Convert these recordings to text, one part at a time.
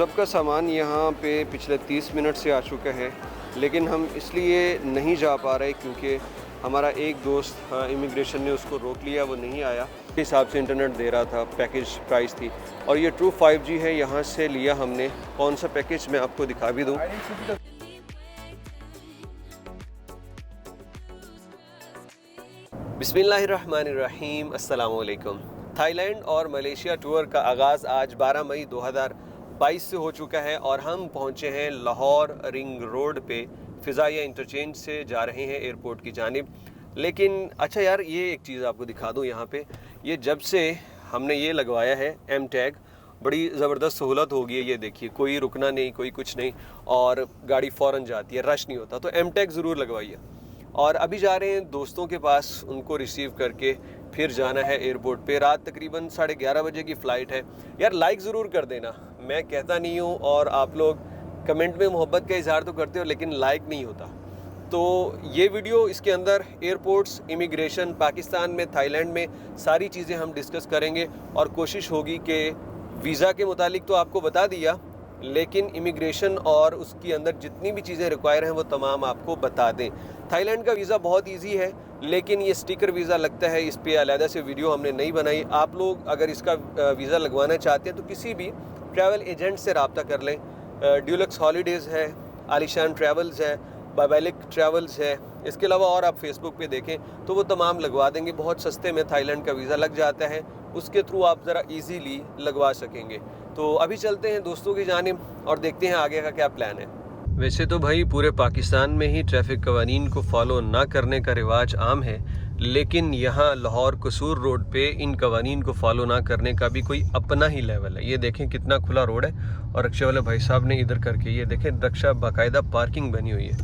सबका सामान यहाँ पे पिछले 30 मिनट से आ चुका है, लेकिन हम इसलिए नहीं जा पा रहे क्योंकि हमारा एक दोस्त इमिग्रेशन ने उसको रोक लिया, वो नहीं आया। इस हिसाब से इंटरनेट दे रहा था, पैकेज प्राइस थी। और ये ट्रू 5G है, यहाँ से लिया हमने। कौन सा पैकेज मैं आपको दिखा भी दूँ। बिस्मिल्लाहिर्रहमानिर्रहीम, अस्सलाम वालेकुम। थाईलैंड और मलेशिया टूर का आगाज़ आज 12 मई 2022 से हो चुका है और हम पहुँचे हैं लाहौर रिंग रोड पे। फ़िज़ाइया इंटरचेंज से जा रहे हैं एयरपोर्ट की जानिब। लेकिन अच्छा यार, ये एक चीज़ आपको दिखा दूँ। यहाँ पे ये जब से हमने ये लगवाया है एम टैग, बड़ी ज़बरदस्त सहूलत हो गई है। ये देखिए, कोई रुकना नहीं, कोई कुछ नहीं, और गाड़ी फ़ौरन जाती है, रश नहीं होता। तो एम टैग ज़रूर लगवाइए। और अभी जा रहे हैं दोस्तों के पास, उनको रिसीव करके फिर जाना है एयरपोर्ट पे। रात तकरीबन 11:30 बजे की फ़्लाइट है। यार लाइक ज़रूर कर देना, मैं कहता नहीं हूँ, और आप लोग कमेंट में मोहब्बत का इजहार तो करते हो, लेकिन लाइक नहीं होता। तो ये वीडियो, इसके अंदर एयरपोर्ट्स, इमिग्रेशन, पाकिस्तान में, थाईलैंड में सारी चीज़ें हम डिस्कस करेंगे। और कोशिश होगी कि वीज़ा के मुतालिक तो आपको बता दिया, लेकिन इमिग्रेशन और उसके अंदर जितनी भी चीज़ें रिक्वायर हैं वो तमाम आपको बता दें। थाईलैंड का वीज़ा बहुत इजी है, लेकिन ये स्टिकर वीज़ा लगता है, इस पे अलहदा से वीडियो हमने नहीं बनाई। आप लोग अगर इसका वीज़ा लगवाना चाहते हैं तो किसी भी ट्रैवल एजेंट से रब्ता कर लें। ड्यूलक्स हॉलीडेज़ है, आलिशान ट्रैवल्स है, बाबालिक ट्रैवल्स है। इसके अलावा और आप फेसबुक पे देखें तो वो तमाम लगवा देंगे। बहुत सस्ते में थाईलैंड का वीज़ा लग जाता है, उसके थ्रू आप ज़रा इजीली लगवा सकेंगे। तो अभी चलते हैं दोस्तों की जानिब और देखते हैं आगे का क्या प्लान है। वैसे तो भाई पूरे पाकिस्तान में ही ट्रैफिक कवानीन को फॉलो ना करने का रिवाज आम है, लेकिन यहाँ लाहौर कसूर रोड पे इन कवानीन को फॉलो ना करने का भी कोई अपना ही लेवल है। ये देखें कितना खुला रोड है, और रक्षा वाले भाई साहब ने इधर करके, ये देखें रक्षा बाकायदा पार्किंग बनी हुई है।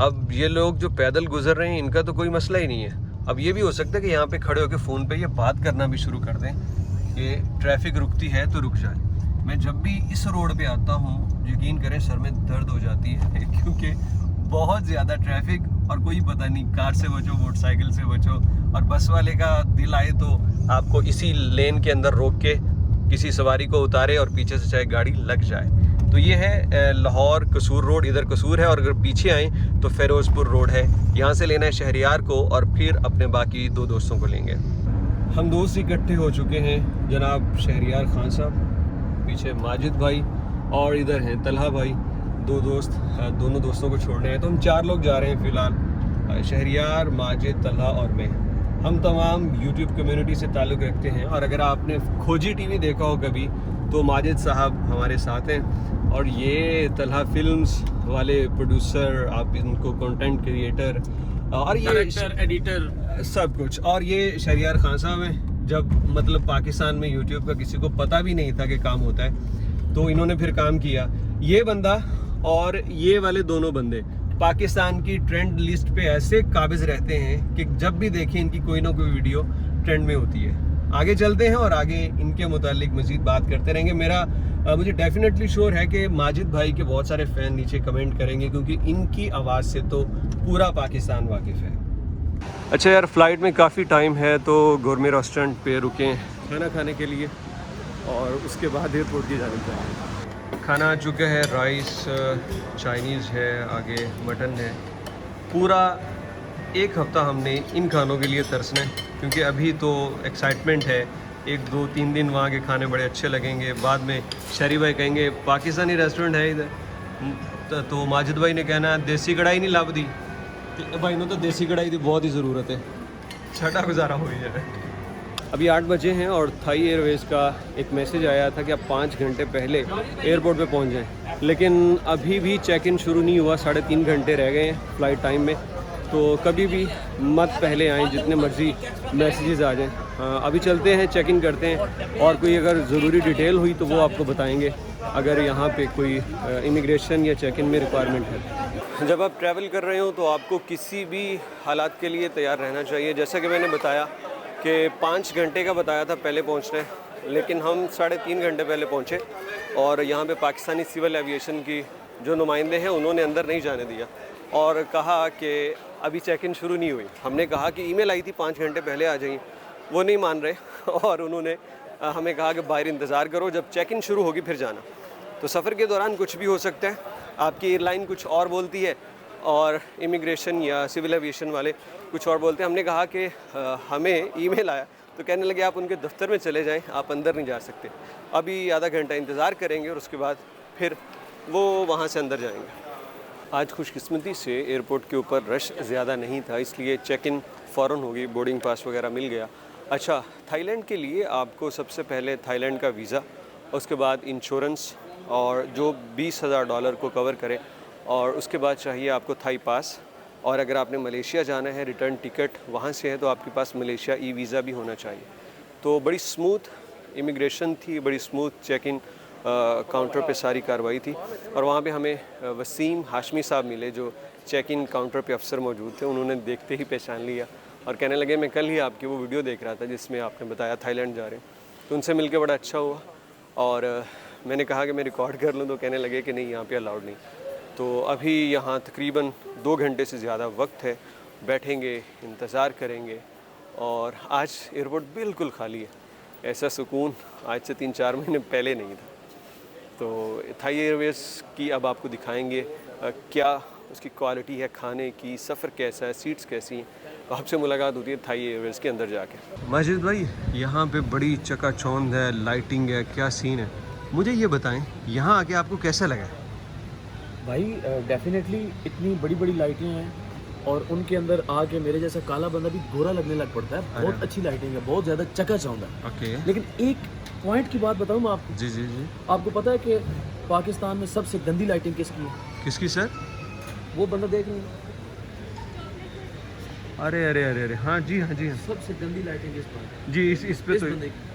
अब ये लोग जो पैदल गुजर रहे हैं, इनका तो कोई मसला ही नहीं है। अब ये भी हो सकता है कि यहाँ पे खड़े होकर फ़ोन पे ये बात करना भी शुरू कर दें कि ट्रैफिक रुकती है तो रुक जाए। मैं जब भी इस रोड पे आता हूँ, यकीन करें सर में दर्द हो जाती है क्योंकि बहुत ज़्यादा ट्रैफिक, और कोई पता नहीं, कार से बचो, मोटरसाइकिल से बचो। और बस वाले का दिल आए तो आपको इसी लेन के अंदर रोक के किसी सवारी को उतारे और पीछे से चाहे गाड़ी लग जाए। तो ये है लाहौर कसूर रोड, इधर कसूर है, और अगर पीछे आएँ तो फ़िरोज़पुर रोड है। यहाँ से लेना है शहरियार को और फिर अपने बाकी दो दोस्तों को लेंगे। हम दोस्त इकट्ठे हो चुके हैं, जनाब शहरियार खान साहब, पीछे माजिद भाई, और इधर हैं तलहा भाई। दो दोस्त, दोनों दोस्तों को छोड़ने हैं। तो हम 4 लोग जा रहे हैं फ़िलहाल, शहरियार, माजिद, तलहा और मैं। हम तमाम यूट्यूब कम्युनिटी से ताल्लुक़ रखते हैं, और अगर आपने खोजी टीवी देखा हो कभी तो माजिद साहब हमारे साथ हैं, और ये तलहा फिल्म्स वाले प्रोड्यूसर, आप इनको कंटेंट क्रिएटर और ये एडिटर सब कुछ। और ये शहरियार खान साहब हैं। जब मतलब पाकिस्तान में यूट्यूब का किसी को पता भी नहीं था कि काम होता है, तो इन्होंने फिर काम किया। ये बंदा और ये वाले दोनों बंदे पाकिस्तान की ट्रेंड लिस्ट पे ऐसे काबिज रहते हैं कि जब भी देखें इनकी कोई ना कोई वीडियो ट्रेंड में होती है। आगे चलते हैं और आगे इनके मुतालिक मज़ीद बात करते रहेंगे। मुझे डेफिनेटली श्योर है कि माजिद भाई के बहुत सारे फ़ैन नीचे कमेंट करेंगे, क्योंकि इनकी आवाज़ से तो पूरा पाकिस्तान वाकिफ़ है। अच्छा यार, फ़्लाइट में काफ़ी टाइम है, तो गोरमे रेस्टोरेंट पे रुकें खाना खाने के लिए, और उसके बाद एयरपोर्ट की जानिब जाएंगे। खाना आ चुका है, राइस, चाइनीज़ है, आगे मटन है। पूरा एक हफ़्ता हमने इन खानों के लिए तरसना है, क्योंकि अभी तो एक्साइटमेंट है। 1, 2, 3 दिन वहाँ के खाने बड़े अच्छे लगेंगे। बाद में शहरी भाई कहेंगे पाकिस्तानी रेस्टोरेंट है इधर, तो माजिद भाई ने कहना देसी कढ़ाई नहीं लब दी, तो भाई ने तो देसी कढ़ाई की बहुत ही ज़रूरत है। छठा गुजारा हो ही है। अभी 8 बजे हैं और थाई एयरवेज़ का एक मैसेज आया था कि आप 5 घंटे पहले एयरपोर्ट पे पहुंच जाएं, लेकिन अभी भी चेक इन शुरू नहीं हुआ। 3.5 घंटे रह गए हैं फ़्लाइट टाइम में। तो कभी भी मत पहले आएँ, जितने मर्ज़ी मैसेजेस आ जाएँ। अभी चलते हैं, चेक इन करते हैं, और कोई अगर ज़रूरी डिटेल हुई तो वो आपको बताएंगे, अगर यहाँ पे कोई इमिग्रेशन या चेक इन में रिक्वायरमेंट है। जब आप ट्रैवल कर रहे हो तो आपको किसी भी हालात के लिए तैयार रहना चाहिए। जैसा कि मैंने बताया कि 5 घंटे का बताया था पहले पहुँचना है, लेकिन हम 3.5 घंटे पहले पहुँचे, और यहाँ पे पाकिस्तानी सिविल एविएशन की जो नुमाइंदे हैं उन्होंने अंदर नहीं जाने दिया, और कहा कि अभी चेक इन शुरू नहीं हुई। हमने कहा कि ईमेल आई थी 5 घंटे पहले आ जाइए, वो नहीं मान रहे, और उन्होंने हमें कहा कि बाहर इंतज़ार करो, जब चेक इन शुरू होगी फिर जाना। तो सफ़र के दौरान कुछ भी हो सकता है, आपकी एयरलाइन कुछ और बोलती है और इमिग्रेशन या सिविल एविएशन वाले कुछ और बोलते हैं। हमने कहा कि हमें ईमेल आया तो कहने लगे आप उनके दफ्तर में चले जाएं, आप अंदर नहीं जा सकते, अभी आधा घंटा इंतज़ार करेंगे और उसके बाद फिर वो वहाँ से अंदर जाएंगे। आज खुशकिस्मती से एयरपोर्ट के ऊपर रश ज़्यादा नहीं था, इसलिए चेक इन फ़ौरन हो गई, बोर्डिंग पास वगैरह मिल गया। अच्छा, थाईलैंड के लिए आपको सबसे पहले थाईलैंड का वीज़ा, उसके बाद इंश्योरेंस और जो $20,000 को कवर करे, और उसके बाद चाहिए आपको थाई पास, और अगर आपने मलेशिया जाना है रिटर्न टिकट वहाँ से है तो आपके पास मलेशिया ई वीज़ा भी होना चाहिए। तो बड़ी स्मूथ इमिग्रेशन थी, बड़ी स्मूथ चेक इन काउंटर पे सारी कार्रवाई थी। और वहाँ पे हमें वसीम हाशमी साहब मिले जो चेक इन काउंटर पे अफसर मौजूद थे। उन्होंने देखते ही पहचान लिया और कहने लगे मैं कल ही आपकी वो वीडियो देख रहा था जिसमें आपने बताया थाईलैंड जा रहे हैं। तो उनसे मिलकर बड़ा अच्छा हुआ और मैंने कहा कि मैं रिकॉर्ड कर लूँ, तो कहने लगे कि नहीं यहाँ पे अलाउड नहीं। तो अभी यहाँ तकरीबन 2 घंटे से ज़्यादा वक्त है, बैठेंगे, इंतज़ार करेंगे। और आज एयरपोर्ट बिल्कुल खाली है, ऐसा सुकून आज से 3-4 महीने पहले नहीं था। तो थाई एयरवेज़ की अब आपको दिखाएंगे क्या उसकी क्वालिटी है, खाने की, सफ़र कैसा है, सीट्स कैसी हैं। तो आपसे मुलाकात होती है थाई एयरवेज़ के अंदर जाके। माजिद भाई, यहाँ पे बड़ी चकाचौंध है, लाइटिंग है, क्या सीन है, मुझे ये बताएं यहाँ आके आपको कैसा लगा? भाई डेफिनेटली इतनी बड़ी बड़ी लाइटें हैं और उनके अंदर आके मेरे जैसा काला बंदा भी गोरा लगने लग पड़ता है। बहुत अच्छी लाइटिंग है, बहुत ज़्यादा चकाचौंध है। ओके। लेकिन एक पॉइंट की बात बताऊँ मैं आपको। जी जी जी। आपको पता है कि पाकिस्तान में सबसे गंदी लाइटिंग किसकी है? किसकी सर? वो बंदा देख रहे हैं। अरे अरे अरे अरे, हाँ जी हाँ जी हाँ सबसे गंदी लाइटिंग किस पर? जी, इस पे तो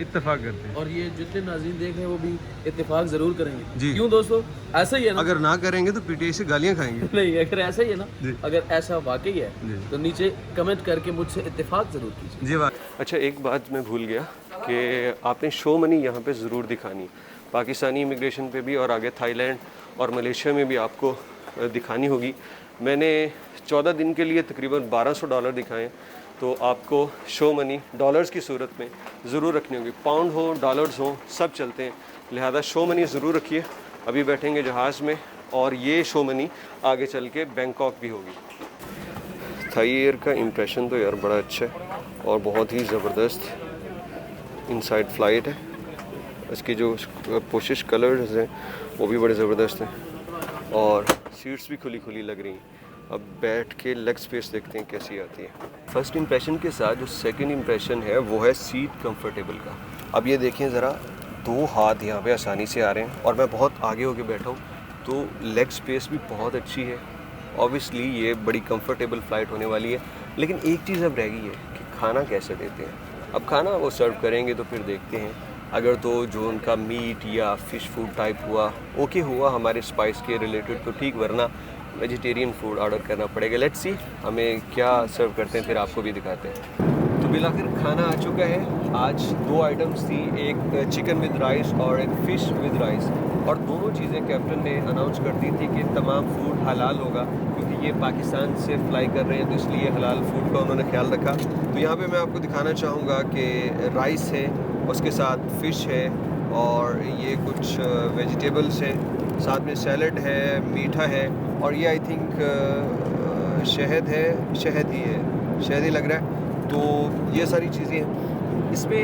इत्तेफाक करते हैं। और ये जितने नाज़रीन देख रहे हैं वो भी इत्तेफाक ज़रूर करेंगे जी। क्यों दोस्तों? ऐसा ही है ना। अगर ना करेंगे तो पीटीआई से गालियाँ खाएंगे। नहीं, अगर ऐसा ही है ना, जी। अगर ऐसा वाकई है जी। तो नीचे कमेंट करके मुझसे इत्तेफाक ज़रूर कीजिए। जी बात। अच्छा, एक बात मैं भूल गया कि आपने शो मनी यहाँ पे ज़रूर दिखानी, पाकिस्तानी इमिग्रेशन पे भी और आगे थाईलैंड और मलेशिया में भी आपको दिखानी होगी। मैंने 14 दिन के लिए तकरीबन $1200 दिखाएं, तो आपको शो मनी डॉलर्स की सूरत में ज़रूर रखनी होगी। पाउंड हो, डॉलर्स हो, सब चलते हैं, लिहाजा शो मनी ज़रूर रखिए। अभी बैठेंगे जहाज़ में और ये शो मनी आगे चल के बैंकॉक भी होगी। थाई एयर का इम्प्रेशन तो यार बड़ा अच्छा है और बहुत ही ज़बरदस्त इनसाइड फ़्लाइट है। इसकी जो पोशिश कलर्स हैं वो भी बड़े ज़बरदस्त हैं और सीट्स भी खुली खुली लग रही हैं। अब बैठ के लेग स्पेस देखते हैं कैसी आती है। फर्स्ट इंप्रेशन के साथ जो सेकंड इंप्रेशन है वो है सीट कंफर्टेबल का। अब ये देखें ज़रा, 2 हाथ यहाँ पे आसानी से आ रहे हैं और मैं बहुत आगे होके बैठा हूँ, तो लेग स्पेस भी बहुत अच्छी है। ऑब्वियसली ये बड़ी कंफर्टेबल फ़्लाइट होने वाली है। लेकिन एक चीज़ अब रह गई है कि खाना कैसे देते हैं। अब खाना वो सर्व करेंगे तो फिर देखते हैं, अगर तो जो उनका मीट या फ़िश फूड टाइप हुआ ओके हुआ हमारे स्पाइस के रिलेटेड तो ठीक, वरना वेजिटेरियन फूड ऑर्डर करना पड़ेगा। लेट्स सी हमें क्या सर्व करते हैं, फिर आपको भी दिखाते हैं। तो बिलाखिर खाना आ चुका है। आज 2 आइटम्स थी, एक चिकन विद राइस और एक फ़िश विद राइस, और दोनों चीज़ें कैप्टन ने अनाउंस कर दी थी कि तमाम फूड हलाल होगा, क्योंकि ये पाकिस्तान से फ्लाई कर रहे हैं तो इसलिए हलाल फूड का उन्होंने ख्याल रखा। तो यहाँ पे मैं आपको दिखाना चाहूँगा कि राइस है, उसके साथ फ़िश है और ये कुछ वेजिटेबल्स हैं, साथ में सैलड है, मीठा है और ये आई थिंक शहद है, शहद ही लग रहा है। तो ये सारी चीज़ें हैं इसमें।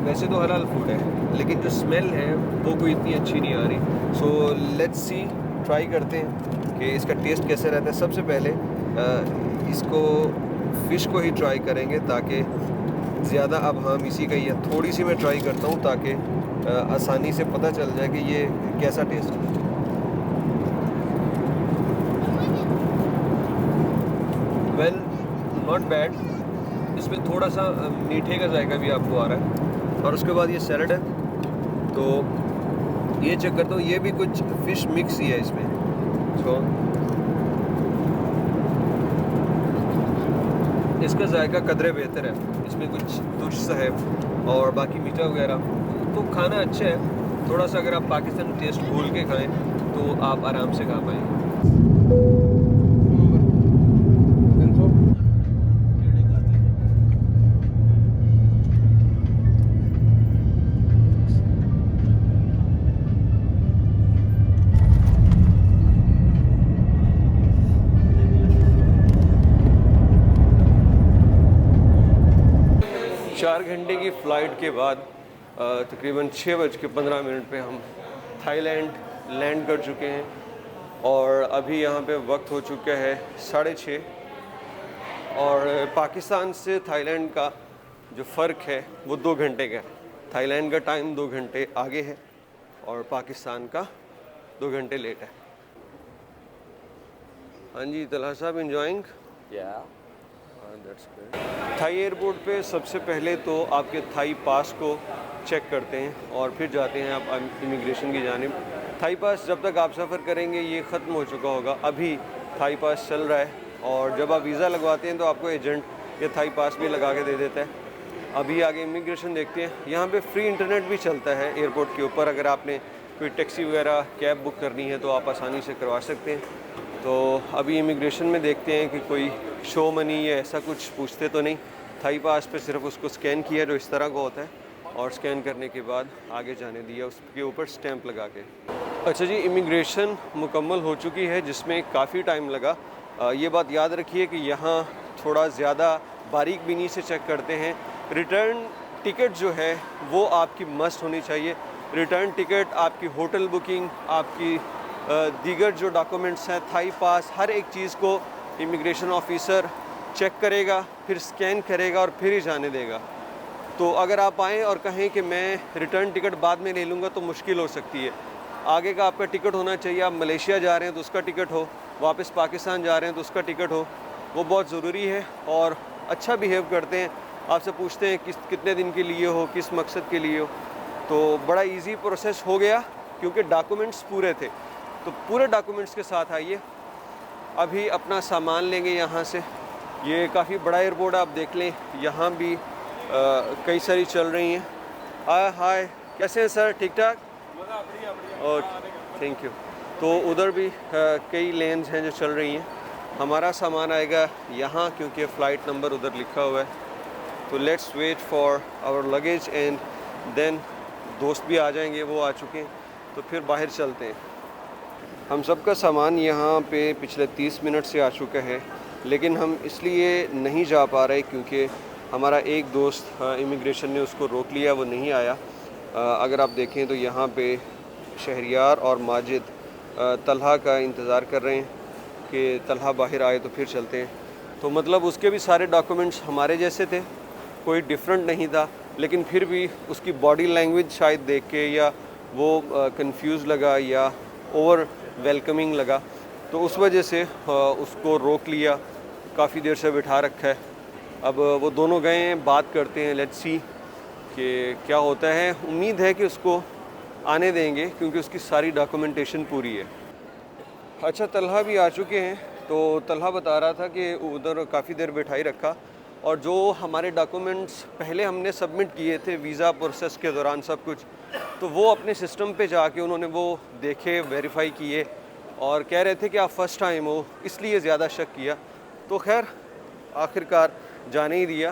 वैसे तो हलाल फूड है लेकिन जो स्मेल है वो कोई इतनी अच्छी नहीं आ रही। सो लेट्स सी, ट्राई करते हैं कि इसका टेस्ट कैसे रहता है। सबसे पहले इसको फ़िश को ही ट्राई करेंगे ताकि ज़्यादा, अब हम इसी का ही थोड़ी सी मैं ट्राई करता हूँ ताकि आसानी से पता चल जाए कि ये कैसा टेस्ट है। Well, not bad. इसमें थोड़ा सा मीठे का जायका भी आपको आ रहा है। और उसके बाद ये सैलड है, तो ये चेक करता हूँ, ये भी कुछ फ़िश मिक्स ही है इसमें। सो इसका जायका कदरे बेहतर है, इसमें कुछ तुर्श सा है और बाकी मीठा वगैरह। तो खाना अच्छा है। थोड़ा सा अगर आप पाकिस्तानी टेस्ट भूल के खाएं तो आप आराम से खा पाएंगे। 4 घंटे की फ़्लाइट के बाद तकरीबन 6:15 पे हम थाईलैंड लैंड कर चुके हैं और अभी यहाँ पे वक्त हो चुका है 6:30 और पाकिस्तान से थाईलैंड का जो फ़र्क है वो 2 घंटे का है। थाईलैंड का टाइम 2 घंटे आगे है और पाकिस्तान का 2 घंटे लेट है। हाँ जी तलहा साहब, enjoying? That's good. Thai airport पे सबसे पहले तो आपके थाई पास को चेक करते हैं और फिर जाते हैं आप इमिग्रेशन की जानिब। थाई पास जब तक आप सफ़र करेंगे ये ख़त्म हो चुका होगा, अभी थाई पास चल रहा है और जब आप वीज़ा लगवाते हैं तो आपको एजेंट ये थाई पास भी लगा के दे देता है। अभी आगे इमिग्रेशन देखते हैं। यहाँ पे फ्री इंटरनेट भी चलता है एयरपोर्ट के ऊपर, अगर आपने कोई टैक्सी वगैरह कैब बुक करनी है तो आप आसानी से करवा सकते हैं। तो अभी इमिग्रेशन में देखते हैं कि कोई शो मनी या ऐसा कुछ पूछते तो नहीं। थाई पास पे सिर्फ उसको स्कैन किया जो इस तरह का होता है और स्कैन करने के बाद आगे जाने दिया, उसके ऊपर स्टैंप लगा के। अच्छा जी, इमिग्रेशन मुकम्मल हो चुकी है जिसमें काफ़ी टाइम लगा। ये बात याद रखिए कि यहाँ थोड़ा ज़्यादा बारीक बीनी से चेक करते हैं। रिटर्न टिकट जो है वो आपकी मस्ट होनी चाहिए। रिटर्न टिकट, आपकी होटल बुकिंग, आपकी दीगर जो डॉक्यूमेंट्स हैं, थाई पास, हर एक चीज़ को इमिग्रेशन ऑफिसर चेक करेगा, फिर स्कैन करेगा और फिर ही जाने देगा। तो अगर आप आएँ और कहें कि मैं रिटर्न टिकट बाद में ले लूँगा तो मुश्किल हो सकती है। आगे का आपका टिकट होना चाहिए। आप मलेशिया जा रहे हैं तो उसका टिकट हो, वापस पाकिस्तान जा रहे हैं तो उसका टिकट हो, वो बहुत ज़रूरी है। और अच्छा बिहेव करते हैं, आपसे पूछते हैं कितने दिन के लिए हो, किस मकसद के लिए हो। तो बड़ा इजी प्रोसेस हो गया क्योंकि डॉक्यूमेंट्स पूरे थे। तो पूरे डॉक्यूमेंट्स के साथ आइए। अभी अपना सामान लेंगे यहाँ से। ये काफ़ी बड़ा एयरपोर्ट आप देख लें, यहाँ भी कई सारी चल रही हैं। हाय, कैसे हैं सर? ठीक ठाक? और थैंक यू। तो उधर भी कई लेन्स हैं जो चल रही हैं। हमारा सामान आएगा यहाँ क्योंकि फ़्लाइट नंबर उधर लिखा हुआ है। तो let's wait for our luggage and then दोस्त भी आ जाएंगे, वो आ चुके हैं, तो फिर बाहर चलते हैं। हम सब का सामान यहाँ पे पिछले 30 मिनट से आ चुका है, लेकिन हम इसलिए नहीं जा पा रहे क्योंकि हमारा एक दोस्त इमिग्रेशन ने उसको रोक लिया, वो नहीं आया। अगर आप देखें तो यहाँ पे शहरियार और माजिद तलहा का इंतज़ार कर रहे हैं कि तलहा बाहर आए तो फिर चलते हैं। तो मतलब उसके भी सारे डॉक्यूमेंट्स हमारे जैसे थे, कोई डिफरेंट नहीं था, लेकिन फिर भी उसकी बॉडी लैंग्वेज शायद देख के या वो कंफ्यूज लगा या ओवर वेलकमिंग लगा, तो उस वजह से उसको रोक लिया, काफ़ी देर से बिठा रखा है। अब वो दोनों गए हैं, बात करते हैं, लेट्स सी कि क्या होता है। उम्मीद है कि उसको आने देंगे क्योंकि उसकी सारी डॉक्यूमेंटेशन पूरी है। अच्छा, तलहा भी आ चुके हैं। तो तलहा बता रहा था कि उधर काफ़ी देर बिठाई रखा और जो हमारे डॉक्यूमेंट्स पहले हमने सबमिट किए थे वीज़ा प्रोसेस के दौरान सब कुछ, तो वो अपने सिस्टम पे जाके उन्होंने वो देखे, वेरीफाई किए और कह रहे थे कि आप फ़र्स्ट टाइम हो, इसलिए ज़्यादा शक किया। तो खैर आखिरकार जाने ही दिया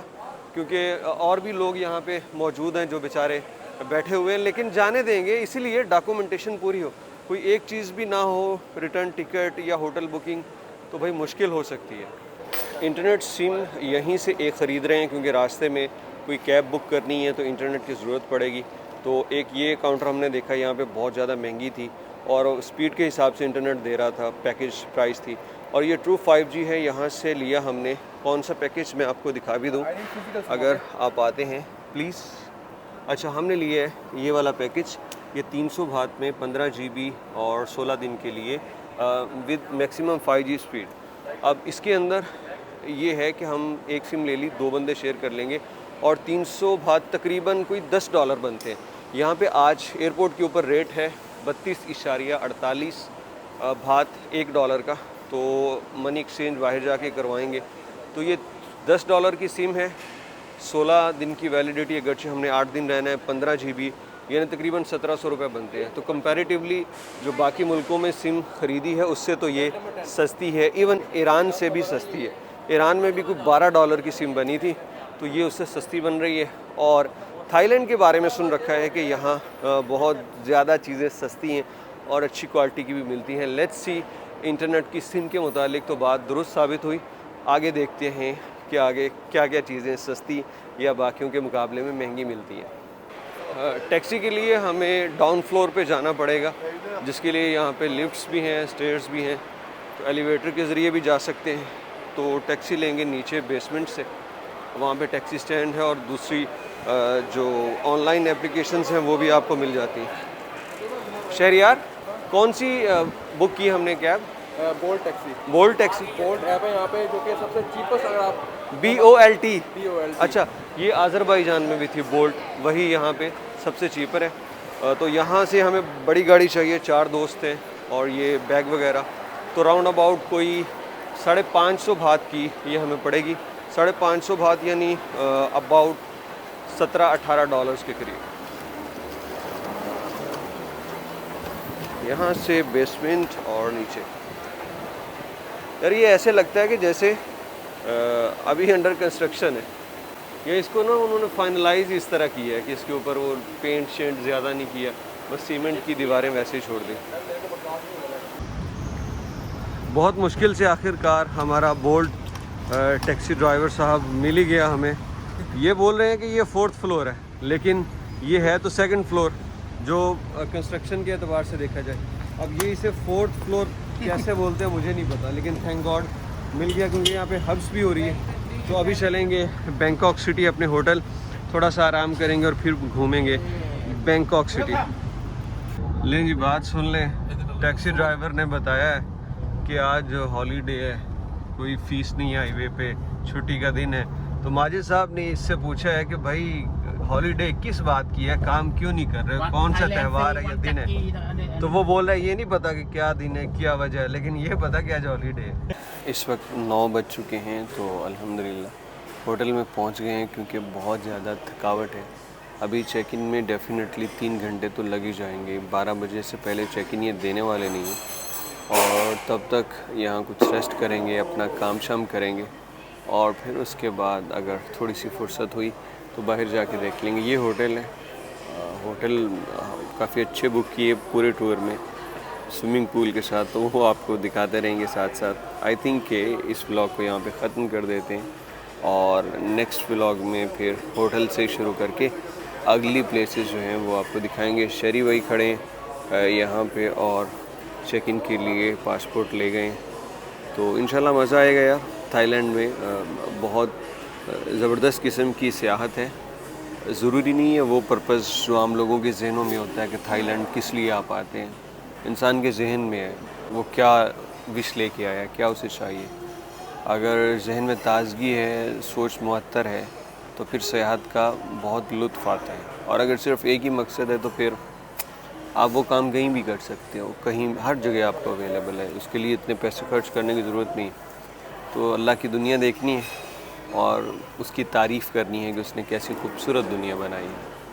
क्योंकि और भी लोग यहाँ पे मौजूद हैं जो बेचारे बैठे हुए हैं, लेकिन जाने देंगे इसीलिए डॉक्यूमेंटेशन पूरी हो। कोई एक चीज़ भी ना हो, रिटर्न टिकट या होटल बुकिंग, तो भाई मुश्किल हो सकती है। इंटरनेट सिम यहीं से एक ख़रीद रहे हैं क्योंकि रास्ते में कोई कैब बुक करनी है तो इंटरनेट की ज़रूरत पड़ेगी। तो एक ये काउंटर हमने देखा, यहाँ पे बहुत ज़्यादा महंगी थी और स्पीड के हिसाब से इंटरनेट दे रहा था, पैकेज प्राइस थी। और ये ट्रू 5G है, यहाँ से लिया हमने। कौन सा पैकेज मैं आपको दिखा भी दूँ अगर आप आते हैं प्लीज़। अच्छा, हमने लिया है ये वाला पैकेज, ये 300 बात में 15 GB और 16 दिन के लिए विद मैक्सिमम 5G स्पीड। अब इसके अंदर ये है कि हम एक सिम ले ली, 2 बंदे शेयर कर लेंगे और 300 बात तकरीबन कोई $10 बनते हैं। यहाँ पे आज एयरपोर्ट के ऊपर रेट है 32.48 बात $1 का। तो मनी एक्सचेंज बाहर जाके करवाएंगे। तो ये $10 की सिम है, 16 दिन की वैलिडिटी, अगरचे हमने 8 दिन रहना है, 15 GB, यानी तकरीबन 1700 रुपये बनते हैं। तो कंपैरेटिवली जो बाकी मुल्कों में सिम ख़रीदी है उससे तो ये सस्ती है। इवन ईरान से भी सस्ती है। ईरान में भी कोई $12 की सिम बनी थी, तो ये उससे सस्ती बन रही है। और थाईलैंड के बारे में सुन रखा है कि यहाँ बहुत ज़्यादा चीज़ें सस्ती हैं और अच्छी क्वालिटी की भी मिलती हैं। लेट्स सी, इंटरनेट की सिम के मुतालिक तो बात दुरुस्त साबित हुई। आगे देखते हैं कि आगे क्या क्या चीज़ें सस्ती या बाकियों के मुकाबले में महंगी मिलती हैं। टैक्सी के लिए हमें डाउन फ्लोर पे जाना पड़ेगा, जिसके लिए यहाँ पे लिफ्ट्स भी हैं, स्टेयर्स भी हैं, तो एलिवेटर के ज़रिए भी जा सकते हैं। तो टैक्सी लेंगे नीचे बेसमेंट से, वहाँ पे टैक्सी स्टैंड है, और दूसरी जो ऑनलाइन एप्लीकेशंस हैं वो भी आपको मिल जाती हैं। शहरियार, कौन सी बुक की हमने cab? Bolt taxi. Bolt taxi, bolt app है यहाँ पे जो कि सबसे चीपेस्ट, अगर आप BOLT। अच्छा, ये आज़रबाईजान में भी थी बोल्ट, वही यहाँ पे सबसे चीपर है। तो यहाँ से हमें बड़ी गाड़ी चाहिए, 4 दोस्त हैं और ये बैग वगैरह, तो राउंड अबाउट कोई 550 बात की ये हमें पड़ेगी। 550 बात यानी अबाउट $17-18 के करीब। यहाँ से बेसमेंट और नीचे, यार ये ऐसे लगता है कि जैसे अभी अंडर कंस्ट्रक्शन है। ये इसको ना उन्होंने फाइनलाइज इस तरह किया है कि इसके ऊपर वो पेंट शेंट ज़्यादा नहीं किया, बस सीमेंट की दीवारें वैसे ही छोड़ दी। बहुत मुश्किल से आखिरकार हमारा बोल्ट टैक्सी ड्राइवर साहब मिल ही गया हमें। ये बोल रहे हैं कि ये 4th फ्लोर है, लेकिन ये है तो 2nd फ्लोर जो कंस्ट्रक्शन के एतबार से देखा जाए। अब ये इसे 4th फ्लोर कैसे बोलते हैं मुझे नहीं पता, लेकिन थैंक गॉड मिल गया, क्योंकि यहाँ पे हब्स भी हो रही है। तो अभी चलेंगे बैंकॉक सिटी अपने होटल, थोड़ा सा आराम करेंगे और फिर घूमेंगे बैंकॉक सिटी। लें जी, बात सुन लें, टैक्सी ड्राइवर ने बताया है कि आज हॉलीडे है, कोई फीस नहीं है, हाईवे पे छुट्टी का दिन है। तो माजिद साहब ने इससे पूछा है कि भाई हॉलीडे किस बात की है, काम क्यों नहीं कर रहे हो, कौन सा त्यौहार है या दिन है? तो वो बोल रहा है ये नहीं पता कि क्या दिन है, क्या वजह है, लेकिन ये पता कि आज हॉलीडे है। इस वक्त 9 बज चुके हैं, तो अल्हम्दुलिल्लाह होटल में पहुंच गए हैं, क्योंकि बहुत ज़्यादा थकावट है। अभी चेक इन में डेफिनेटली 3 घंटे तो लग ही जाएंगे, 12 बजे से पहले चेक इन ये देने वाले नहीं हैं, और तब तक यहाँ कुछ रेस्ट करेंगे, अपना काम शाम करेंगे, और फिर उसके बाद अगर थोड़ी सी फुर्सत हुई तो बाहर जाके देख लेंगे। ये होटल है, होटल काफ़ी अच्छे बुक किए पूरे टूर में, स्विमिंग पूल के साथ, तो वो आपको दिखाते रहेंगे साथ साथ। आई थिंक कि इस व्लॉग को यहाँ पे ख़त्म कर देते हैं, और नेक्स्ट व्लॉग में फिर होटल से शुरू करके अगली प्लेसेस जो हैं वो आपको दिखाएंगे। शरी वही खड़े हैं यहाँ पे, और चेक इन के लिए पासपोर्ट ले गए, तो इंशाल्लाह मज़ा आएगा यार। थाईलैंड में बहुत ज़बरदस्त किस्म की सियाहत है। ज़रूरी नहीं है वो पर्पज़ जो आम लोगों के जहनों में होता है कि थाईलैंड किस लिए आप आते हैं, इंसान के जहन में है वो क्या विश लेके आया, क्या उसे चाहिए। अगर जहन में ताज़गी है, सोच मुअत्तर है, तो फिर सियाहत का बहुत लुत्फ़ आता है। और अगर सिर्फ़ एक ही मकसद है तो फिर आप वो काम कहीं भी कर सकते हो, कहीं हर जगह आपको अवेलेबल है, उसके लिए इतने पैसे खर्च करने की ज़रूरत नहीं। तो अल्लाह की दुनिया देखनी है और उसकी तारीफ़ करनी है कि उसने कैसी खूबसूरत दुनिया बनाई है।